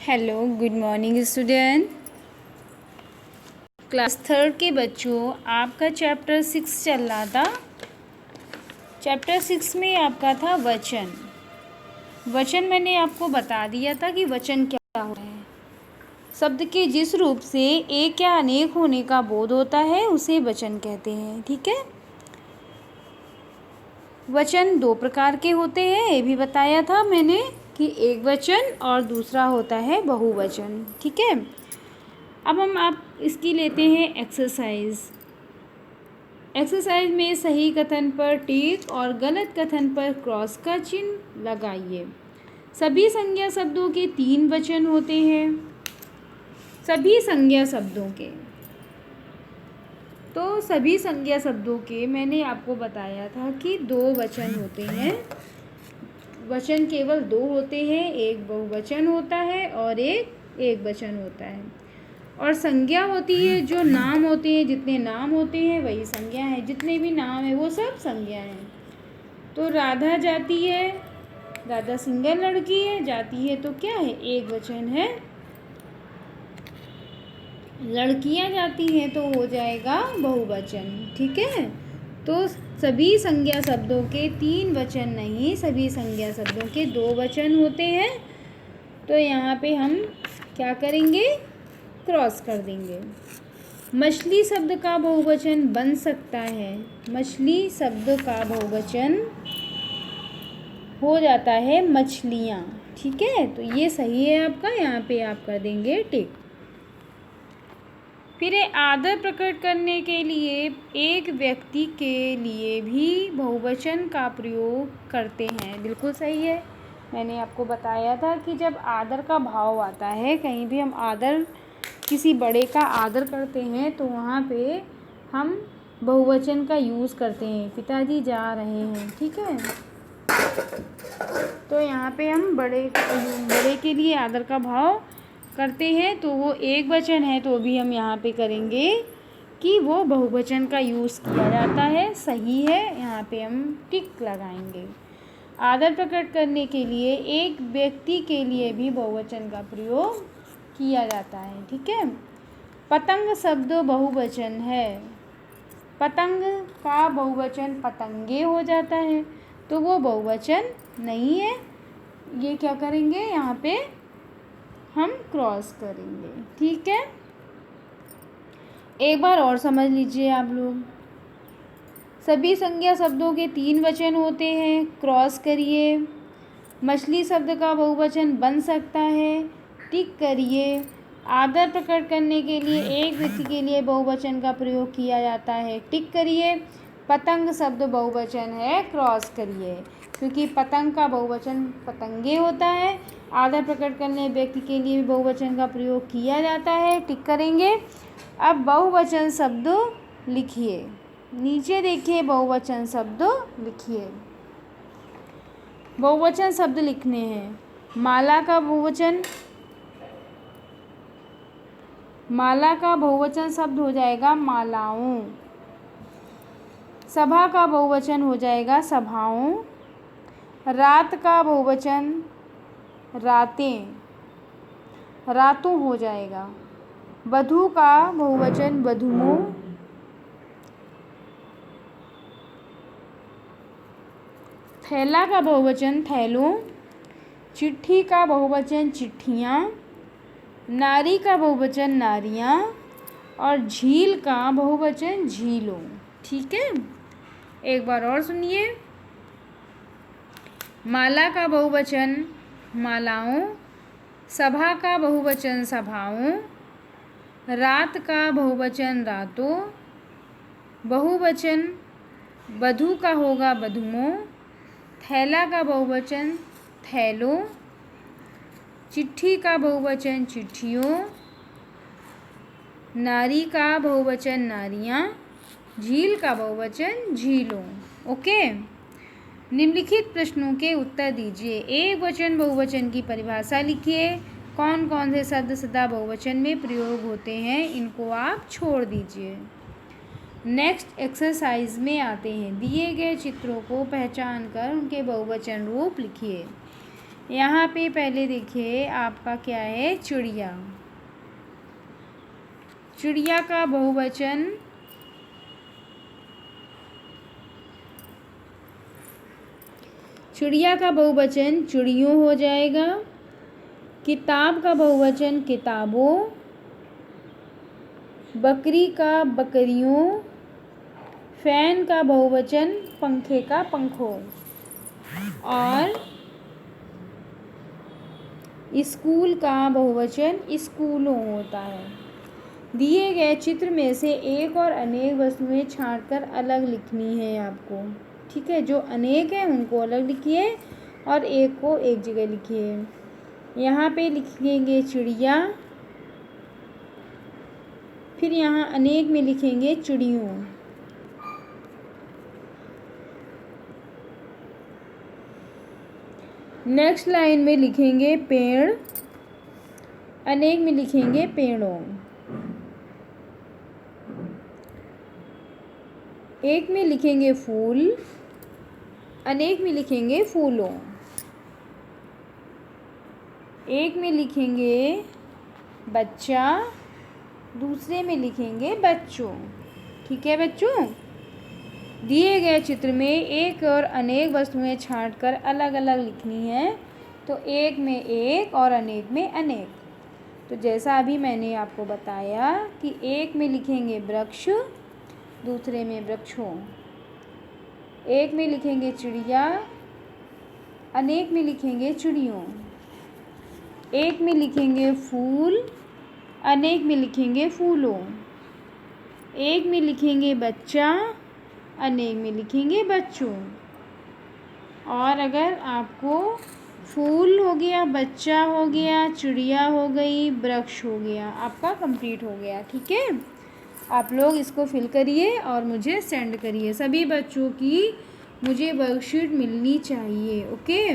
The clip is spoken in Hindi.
Hello, good morning student. Class third के बच्चों, आपका चैप्टर 6 चल रहा था। चैप्टर 6 में आपका था वचन। वचन मैंने आपको बता दिया था कि वचन क्या होता है। शब्द के जिस रूप से एक या अनेक होने का बोध होता है उसे वचन कहते हैं। ठीक है। वचन दो प्रकार के होते हैं, ये भी बताया था मैंने कि एक वचन और दूसरा होता है बहुवचन। ठीक है। अब हम आप इसकी लेते हैं एक्सरसाइज। एक्सरसाइज में सही कथन पर टिक और गलत कथन पर क्रॉस का चिन्ह लगाइए। सभी संज्ञा शब्दों के 3 वचन होते हैं। सभी संज्ञा शब्दों के सभी संज्ञा शब्दों के मैंने आपको बताया था कि 2 वचन होते हैं। वचन केवल 2 होते हैं, एक बहुवचन होता है और एक वचन होता है। और संज्ञा होती है, जो नाम होते हैं, जितने नाम होते हैं वही संज्ञा है। जितने भी नाम है वो सब संज्ञा हैं। तो राधा जाती है, राधा सिंगल लड़की है, जाती है तो क्या है, एक वचन है। लड़कियां जाती हैं तो हो जाएगा बहुवचन। ठीक है। तो सभी संज्ञा शब्दों के 3 वचन नहीं, सभी संज्ञा शब्दों के 2 वचन होते हैं। तो यहाँ पे हम क्या करेंगे, क्रॉस कर देंगे। मछली शब्द का बहुवचन बन सकता है। मछली शब्द का बहुवचन हो जाता है मछलियाँ। ठीक है। तो ये सही है आपका, यहाँ पे आप कर देंगे टिक। फिर आदर प्रकट करने के लिए एक व्यक्ति के लिए भी बहुवचन का प्रयोग करते हैं। बिल्कुल सही है। मैंने आपको बताया था कि जब आदर का भाव आता है, कहीं भी हम आदर, किसी बड़े का आदर करते हैं तो वहाँ पे हम बहुवचन का यूज़ करते हैं। पिताजी जा रहे हैं। ठीक है। तो यहाँ पे हम बड़े के लिए आदर का भाव करते हैं तो वो एक वचन है, तो भी हम यहाँ पे करेंगे कि वो बहुवचन का यूज़ किया जाता है। सही है, यहाँ पे हम टिक लगाएंगे। आदर प्रकट करने के लिए एक व्यक्ति के लिए भी बहुवचन का प्रयोग किया जाता है। ठीक है। पतंग शब्द बहुवचन है। पतंग का बहुवचन पतंगे हो जाता है, तो वो बहुवचन नहीं है। ये क्या करेंगे, यहाँ पे हम क्रॉस करेंगे। ठीक है। एक बार और समझ लीजिए आप लोग। सभी संज्ञा शब्दों के 3 वचन होते हैं, क्रॉस करिए। मछली शब्द का बहुवचन बन सकता है, टिक करिए। आदर प्रकट करने के लिए एक व्यक्ति के लिए बहुवचन का प्रयोग किया जाता है, टिक करिए। पतंग शब्द बहुवचन है, क्रॉस करिए, क्योंकि पतंग का बहुवचन पतंगे होता है। आदर प्रकट करने व्यक्ति के लिए भी बहुवचन का प्रयोग किया जाता है, टिक करेंगे। अब बहुवचन शब्द लिखिए, नीचे देखिए, बहुवचन शब्द लिखिए। बहुवचन शब्द लिखने हैं। माला का बहुवचन शब्द हो जाएगा मालाओं। सभा का बहुवचन हो जाएगा सभाओं। रात का बहुवचन रातें, रातों हो जाएगा। वधू का बहुवचन वधुओं। थैला का बहुवचन थैलों। चिट्ठी का बहुवचन चिट्ठियाँ। नारी का बहुवचन नारियाँ। और झील का बहुवचन झीलों। ठीक है। एक बार और सुनिए। माला का बहुवचन मालाओं। सभा का बहुवचन सभाओं। रात का बहुवचन रातों। बहुवचन वधू का होगा वधुओं। थैला का बहुवचन थैलों। चिट्ठी का बहुवचन चिट्ठियों। नारी का बहुवचन नारियाँ। झील का बहुवचन झीलों। ओके। निम्नलिखित प्रश्नों के उत्तर दीजिए। एक वचन बहुवचन की परिभाषा लिखिए। कौन कौन से शब्द सदा बहुवचन में प्रयोग होते हैं, इनको आप छोड़ दीजिए। नेक्स्ट एक्सरसाइज में आते हैं। दिए गए चित्रों को पहचान कर उनके बहुवचन रूप लिखिए। यहाँ पे पहले देखिए आपका क्या है, चिड़िया। चिड़िया का बहुवचन चिड़ियों हो जाएगा। किताब का बहुवचन किताबों। बकरी का बकरियों। फैन का बहुवचन पंखे का पंखों। और स्कूल का बहुवचन स्कूलों होता है। दिए गए चित्र में से एक और अनेक वस्तुएं छांटकर अलग लिखनी है आपको, ठीक है। जो अनेक हैं उनको अलग लिखिए और एक को एक जगह लिखिए। यहाँ पे लिखेंगे चिड़िया, फिर यहाँ अनेक में लिखेंगे चिड़ियों। नेक्स्ट लाइन में लिखेंगे पेड़, अनेक में लिखेंगे पेड़ों। एक में लिखेंगे फूल, अनेक में लिखेंगे फूलों। एक में लिखेंगे बच्चा, दूसरे में लिखेंगे बच्चों, ठीक है बच्चों। दिए गए चित्र में एक और अनेक वस्तुएं छांटकर अलग अलग लिखनी है, तो एक में एक और अनेक में अनेक। तो जैसा अभी मैंने आपको बताया कि एक में लिखेंगे वृक्ष, दूसरे में वृक्षों। एक में लिखेंगे चिड़िया, अनेक में लिखेंगे चिड़ियों। एक में लिखेंगे फूल, अनेक में लिखेंगे फूलों। एक में लिखेंगे बच्चा, अनेक में लिखेंगे बच्चों। और अगर आपको फूल हो गया, बच्चा हो गया, चिड़िया हो गई, वृक्ष हो गया, आपका कंप्लीट हो गया, ठीक है। आप लोग इसको फिल करिए और मुझे सेंड करिए। सभी बच्चों की मुझे वर्कशीट मिलनी चाहिए, ओके।